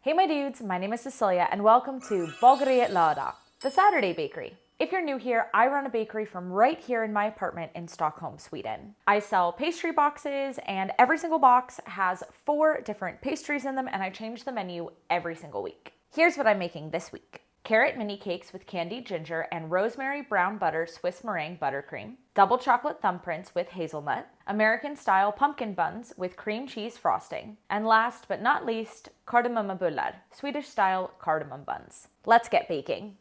Hey my dudes, my name is Cecilia and welcome to Bageriet Lördag, the Saturday bakery. If you're new here, I run a bakery from right here in my apartment in Stockholm, Sweden. I sell pastry boxes and every single box has 4 different pastries in them and I change the menu every single week. Here's what I'm making this week. Carrot mini cakes with candied ginger and rosemary brown butter Swiss meringue buttercream, double chocolate thumbprints with hazelnut, American-style pumpkin buns with cream cheese frosting, and last but not least, kardemumma Swedish-style cardamom buns. Let's get baking.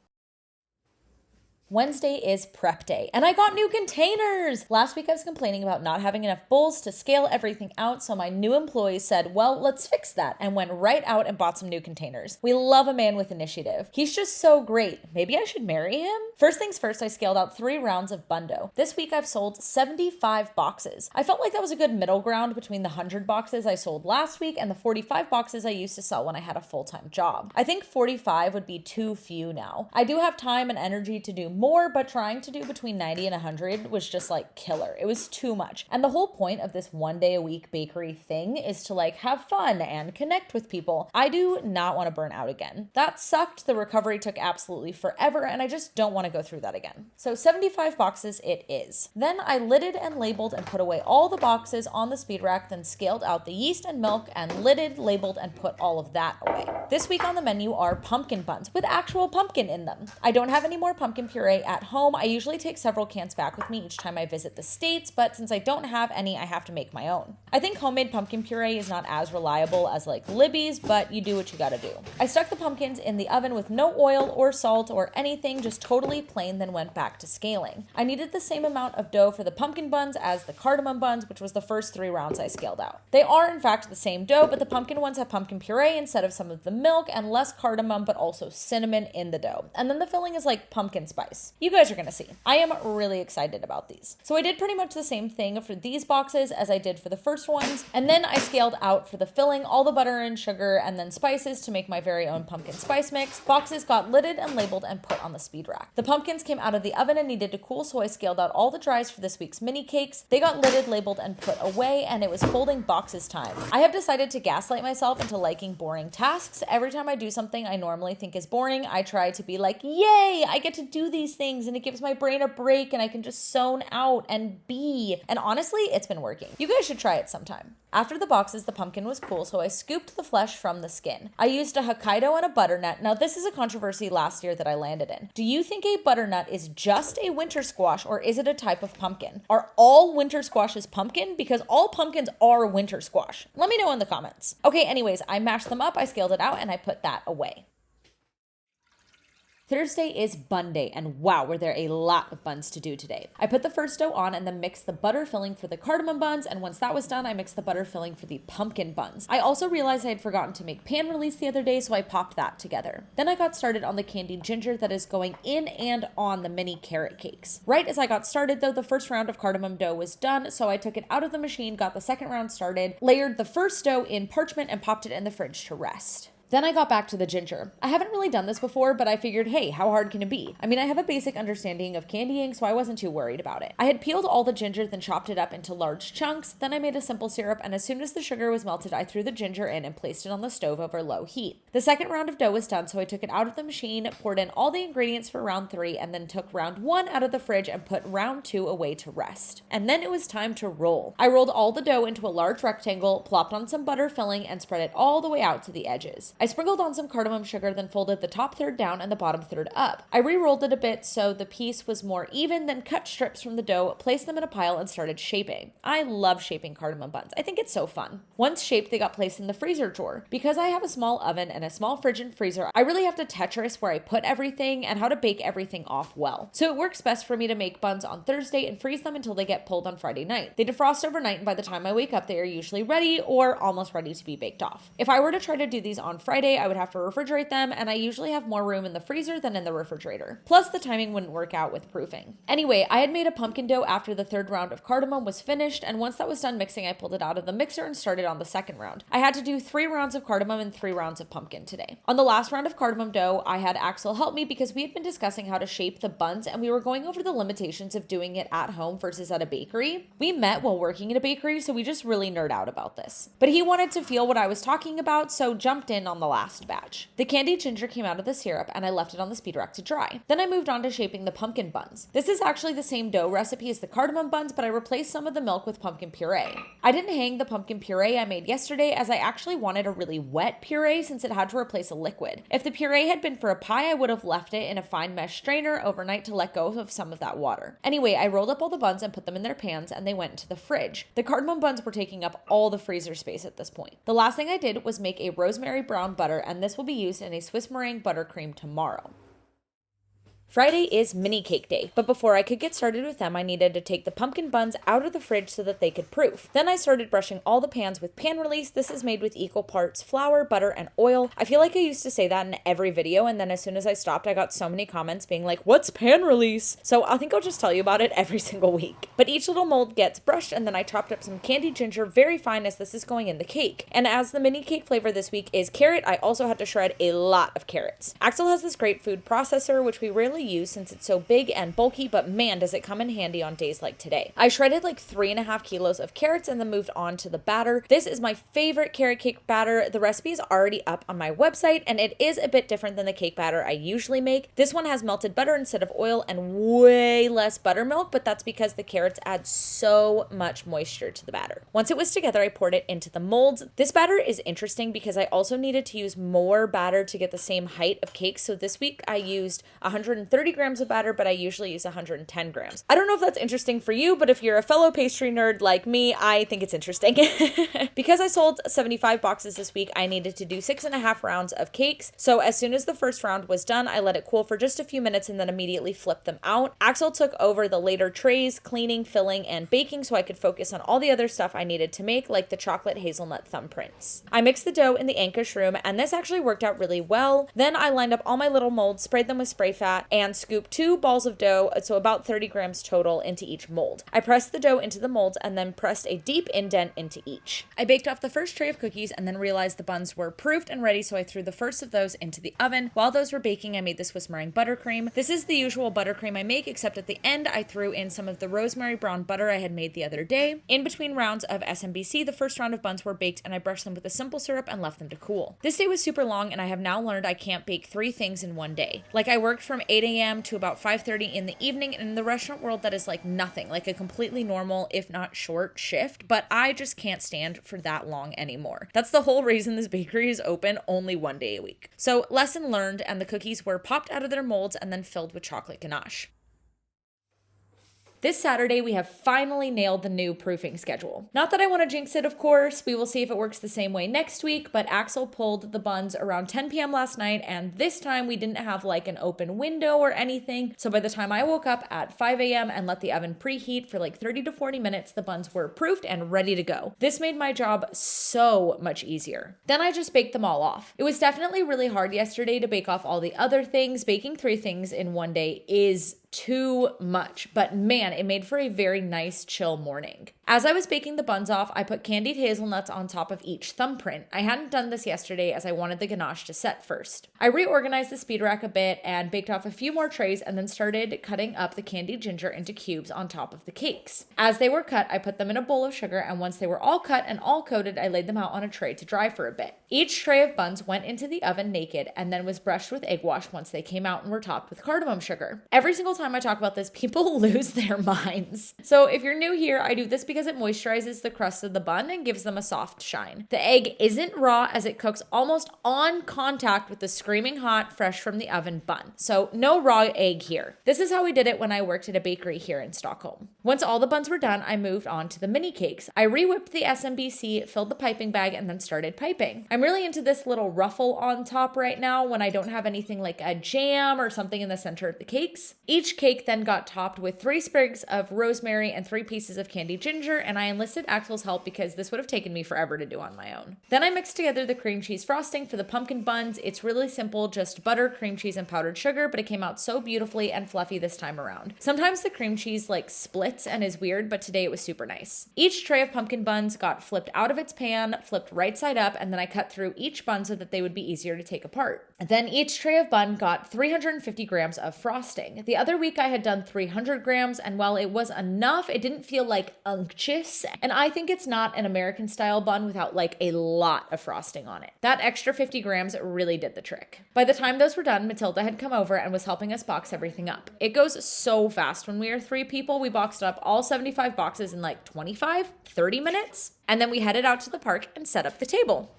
Wednesday is prep day, and I got new containers! Last week I was complaining about not having enough bowls to scale everything out, so my new employees said, well, let's fix that, and went right out and bought some new containers. We love a man with initiative. He's just so great. Maybe I should marry him? First things first, I scaled out 3 rounds of bun dough. This week I've sold 75 boxes. I felt like that was a good middle ground between the 100 boxes I sold last week and the 45 boxes I used to sell when I had a full-time job. I think 45 would be too few now. I do have time and energy to do more, but trying to do between 90 and 100 was just like killer. It was too much. And the whole point of this 1 day a week bakery thing is to like have fun and connect with people. I do not want to burn out again. That sucked. The recovery took absolutely forever and I just don't want to go through that again. So 75 boxes it is. Then I lidded and labeled and put away all the boxes on the speed rack, then scaled out the yeast and milk and lidded, labeled, and put all of that away. This week on the menu are pumpkin buns with actual pumpkin in them. I don't have any more pumpkin puree at home. I usually take several cans back with me each time I visit the States, but since I don't have any, I have to make my own. I think homemade pumpkin puree is not as reliable as like Libby's, but you do what you gotta do. I stuck the pumpkins in the oven with no oil or salt or anything, just totally plain, then went back to scaling. I needed the same amount of dough for the pumpkin buns as the cardamom buns, which was the first 3 rounds I scaled out. They are in fact the same dough, but the pumpkin ones have pumpkin puree instead of some of the milk and less cardamom, but also cinnamon in the dough. And then the filling is like pumpkin spice. You guys are gonna see. I am really excited about these. So I did pretty much the same thing for these boxes as I did for the first ones, and then I scaled out for the filling all the butter and sugar and then spices to make my very own pumpkin spice mix. Boxes got lidded and labeled and put on the speed rack. The pumpkins came out of the oven and needed to cool, so I scaled out all the dries for this week's mini cakes. They got lidded, labeled, and put away, and it was folding boxes time. I have decided to gaslight myself into liking boring tasks. Every time I do something I normally think is boring, I try to be like, yay, I get to do these things, and it gives my brain a break and I can just zone out and be. And honestly, it's been working. You guys should try it sometime. After the boxes, the pumpkin was cool, so I scooped the flesh from the skin. I used a Hokkaido and a butternut. Now, this is a controversy last year that I landed in. Do you think a butternut is just a winter squash or is it a type of pumpkin? Are all winter squashes pumpkin? Because all pumpkins are winter squash. Let me know in the comments. Okay, anyways, I mashed them up, I scaled it out, and I put that away. Thursday is bun day, and wow, were there a lot of buns to do today. I put the first dough on and then mixed the butter filling for the cardamom buns, and once that was done, I mixed the butter filling for the pumpkin buns. I also realized I had forgotten to make pan release the other day, so I popped that together. Then I got started on the candied ginger that is going in and on the mini carrot cakes. Right as I got started though, the first round of cardamom dough was done, so I took it out of the machine, got the second round started, layered the first dough in parchment, and popped it in the fridge to rest. Then I got back to the ginger. I haven't really done this before, but I figured, hey, how hard can it be? I mean, I have a basic understanding of candying, so I wasn't too worried about it. I had peeled all the ginger, then chopped it up into large chunks. Then I made a simple syrup, and as soon as the sugar was melted, I threw the ginger in and placed it on the stove over low heat. The second round of dough was done, so I took it out of the machine, poured in all the ingredients for round 3, and then took round 1 out of the fridge and put round 2 away to rest. And then it was time to roll. I rolled all the dough into a large rectangle, plopped on some butter filling, and spread it all the way out to the edges. I sprinkled on some cardamom sugar, then folded the top third down and the bottom third up. I re-rolled it a bit so the piece was more even, then cut strips from the dough, placed them in a pile, and started shaping. I love shaping cardamom buns. I think it's so fun. Once shaped, they got placed in the freezer drawer. Because I have a small oven and a small fridge and freezer, I really have to Tetris where I put everything and how to bake everything off well. So it works best for me to make buns on Thursday and freeze them until they get pulled on Friday night. They defrost overnight, and by the time I wake up, they are usually ready or almost ready to be baked off. If I were to try to do these on Friday, I would have to refrigerate them, and I usually have more room in the freezer than in the refrigerator. Plus, the timing wouldn't work out with proofing. Anyway, I had made a pumpkin dough after the third round of cardamom was finished, and once that was done mixing, I pulled it out of the mixer and started on the second round. I had to do 3 rounds of cardamom and 3 rounds of pumpkin today. On the last round of cardamom dough, I had Axel help me because we had been discussing how to shape the buns, and we were going over the limitations of doing it at home versus at a bakery. We met while working in a bakery, so we just really nerd out about this. But he wanted to feel what I was talking about, so jumped in on on the last batch. The candied ginger came out of the syrup and I left it on the speed rack to dry. Then I moved on to shaping the pumpkin buns. This is actually the same dough recipe as the cardamom buns, but I replaced some of the milk with pumpkin puree. I didn't hang the pumpkin puree I made yesterday as I actually wanted a really wet puree since it had to replace a liquid. If the puree had been for a pie, I would have left it in a fine mesh strainer overnight to let go of some of that water. Anyway, I rolled up all the buns and put them in their pans and they went into the fridge. The cardamom buns were taking up all the freezer space at this point. The last thing I did was make a rosemary brown butter, and this will be used in a Swiss meringue buttercream tomorrow. Friday is mini cake day, but before I could get started with them, I needed to take the pumpkin buns out of the fridge so that they could proof. Then I started brushing all the pans with pan release. This is made with equal parts flour, butter, and oil. I feel like I used to say that in every video, and then as soon as I stopped, I got so many comments being like, what's pan release? So I think I'll just tell you about it every single week. But each little mold gets brushed, and then I chopped up some candied ginger very fine as this is going in the cake. And as the mini cake flavor this week is carrot, I also had to shred a lot of carrots. Axel has this great food processor, which we rarely use since it's so big and bulky, but man, does it come in handy on days like today. I shredded like 3.5 kilos of carrots and then moved on to the batter. This is my favorite carrot cake batter. The recipe is already up on my website, and it is a bit different than the cake batter I usually make. This one has melted butter instead of oil and way less buttermilk, but that's because the carrots add so much moisture to the batter. Once it was together, I poured it into the molds. This batter is interesting because I also needed to use more batter to get the same height of cake. So this week I used 130 grams of batter, but I usually use 110 grams. I don't know if that's interesting for you, but if you're a fellow pastry nerd like me, I think it's interesting. Because I sold 75 boxes this week, I needed to do 6.5 rounds of cakes. So as soon as the first round was done, I let it cool for just a few minutes and then immediately flipped them out. Axel took over the later trays, cleaning, filling, and baking so I could focus on all the other stuff I needed to make, like the chocolate hazelnut thumbprints. I mixed the dough in the Ankish room, and this actually worked out really well. Then I lined up all my little molds, sprayed them with spray fat, and scooped 2 balls of dough, so about 30 grams total, into each mold. I pressed the dough into the molds and then pressed a deep indent into each. I baked off the first tray of cookies and then realized the buns were proofed and ready, so I threw the first of those into the oven. While those were baking, I made the Swiss meringue buttercream. This is the usual buttercream I make, except at the end I threw in some of the rosemary brown butter I had made the other day. In between rounds of SMBC, the first round of buns were baked and I brushed them with a simple syrup and left them to cool. This day was super long, and I have now learned I can't bake 3 things in one day. Like, I worked from 8 a.m. to about 5:30 in the evening, and in the restaurant world that is like nothing, like a completely normal, if not short, shift, but I just can't stand for that long anymore. That's the whole reason this bakery is open only 1 day a week. So lesson learned, and the cookies were popped out of their molds and then filled with chocolate ganache. This Saturday, we have finally nailed the new proofing schedule. Not that I want to jinx it, of course. We will see if it works the same way next week, but Axel pulled the buns around 10 p.m. last night, and this time we didn't have like an open window or anything. So by the time I woke up at 5 a.m. and let the oven preheat for like 30 to 40 minutes, the buns were proofed and ready to go. This made my job so much easier. Then I just baked them all off. It was definitely really hard yesterday to bake off all the other things. Baking 3 things in one day is too much, but man, it made for a very nice chill morning. As I was baking the buns off, I put candied hazelnuts on top of each thumbprint. I hadn't done this yesterday as I wanted the ganache to set first. I reorganized the speed rack a bit and baked off a few more trays and then started cutting up the candied ginger into cubes on top of the cakes. As they were cut, I put them in a bowl of sugar, and once they were all cut and all coated, I laid them out on a tray to dry for a bit. Each tray of buns went into the oven naked and then was brushed with egg wash once they came out and were topped with cardamom sugar. Every single time I talk about this, people lose their minds. So if you're new here, I do this because it moisturizes the crust of the bun and gives them a soft shine. The egg isn't raw as it cooks almost on contact with the screaming hot, fresh from the oven bun. So no raw egg here. This is how we did it when I worked at a bakery here in Stockholm. Once all the buns were done, I moved on to the mini cakes. I re-whipped the SMBC, filled the piping bag, and then started piping. I'm really into this little ruffle on top right now when I don't have anything like a jam or something in the center of the cakes. Each cake then got topped with 3 sprigs of rosemary and 3 pieces of candied ginger, and I enlisted Axel's help because this would have taken me forever to do on my own. Then I mixed together the cream cheese frosting for the pumpkin buns. It's really simple, just butter, cream cheese, and powdered sugar, but it came out so beautifully and fluffy this time around. Sometimes the cream cheese like splits and is weird, but today it was super nice. Each tray of pumpkin buns got flipped out of its pan, flipped right side up, and then I cut through each bun so that they would be easier to take apart. Then each tray of bun got 350 grams of frosting. The other week I had done 300 grams, and while it was enough, it didn't feel like purchase. And I think it's not an American style bun without like a lot of frosting on it. That extra 50 grams really did the trick. By the time those were done, Matilda had come over and was helping us box everything up. It goes so fast. When we are 3 people, we boxed up all 75 boxes in like 30 minutes. And then we headed out to the park and set up the table.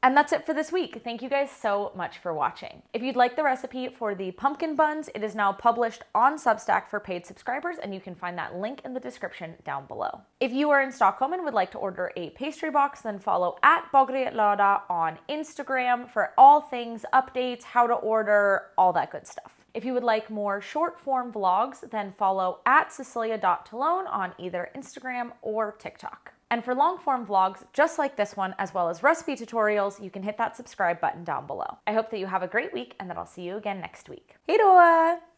And that's it for this week. Thank you guys so much for watching. If you'd like the recipe for the pumpkin buns, it is now published on Substack for paid subscribers, and you can find that link in the description down below. If you are in Stockholm and would like to order a pastry box, then follow at Bageriet Lördag on Instagram for all things updates, how to order, all that good stuff. If you would like more short form vlogs, then follow at Cecilia.Talone on either Instagram or TikTok. And for long form vlogs just like this one, as well as recipe tutorials, you can hit that subscribe button down below. I hope that you have a great week and that I'll see you again next week. Hej då!